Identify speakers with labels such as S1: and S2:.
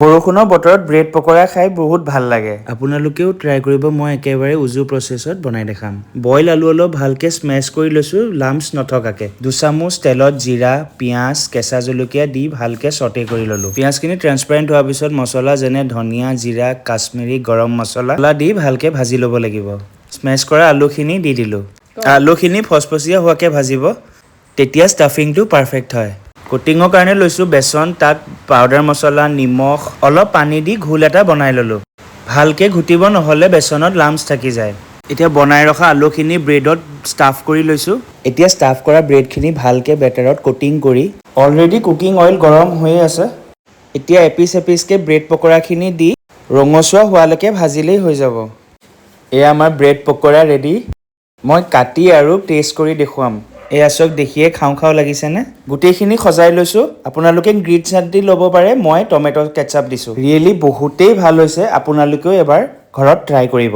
S1: বৰষুণৰ বতৰত ব্ৰেড পকৰা খাই বহুত ভাল লাগে। আপোনালোকেও ট্ৰাই কৰিব, মই একেবাৰে উজু প্ৰচেছত বনাই দেখাম। বইল আলু অলপ ভালকৈ স্মেছ কৰি লৈছোঁ লাম্পছ নথকাকে। 2 চামুচ তেলত জিৰা, পিঁয়াজ, কেঁচা জলকীয়া দি ভালকৈ ছটে কৰি ল'লোঁ। পিঁয়াজখিনি ট্ৰেন্সপাৰেণ্ট হোৱাৰ পিছত মছলা যেনে ধনিয়া, জিৰা, কাশ্মীৰী, গৰম মছলা দি ভালকৈ ভাজি ল'ব লাগিব। স্মেছ কৰা আলুখিনি দি দিলোঁ। আলুখিনি ফচফচীয়া হোৱাকৈ ভাজিব, তেতিয়া ষ্টাফিংটো পাৰফেক্ট হয়। কোটিঙৰ কাৰণে লৈছোঁ বেচন, তাত পাউডাৰ মছলা, নিমখ, অলপ পানী দি ঘোল এটা বনাই ল'লোঁ। ভালকৈ ঘুটিব নহ'লে বেচনত লাম্পছ থাকি যায়। এতিয়া বনাই ৰখা আলুখিনি ব্ৰেডত ষ্টাফ কৰি লৈছোঁ। এতিয়া ষ্টাফ কৰা ব্ৰেডখিনি ভালকৈ বেটাৰত কোটিং কৰি, অলৰেডি কুকিং অইল গৰম হৈয়ে আছে। এতিয়া এপিচ এপিচকৈ ব্ৰেড পকৰাখিনি দি ৰঙচুৱা হোৱালৈকে ভাজিলেই হৈ যাব। এয়া আমাৰ ব্ৰেড পকৰা ৰেডি। মই কাটি আৰু টেষ্ট কৰি দেখুৱাম। এয়া চাওক, দেখিয়ে খাওঁ খাওঁ লাগিছেনে? গোটেইখিনি সজাই লৈছোঁ। আপোনালোকে গ্ৰীণ চাটনি ল'ব পাৰে, মই টমেট' কেটচাপ দিছোঁ। ৰিয়েলি বহুতেই ভাল হৈছে, আপোনালোকেও এবাৰ ঘৰত ট্ৰাই কৰিব।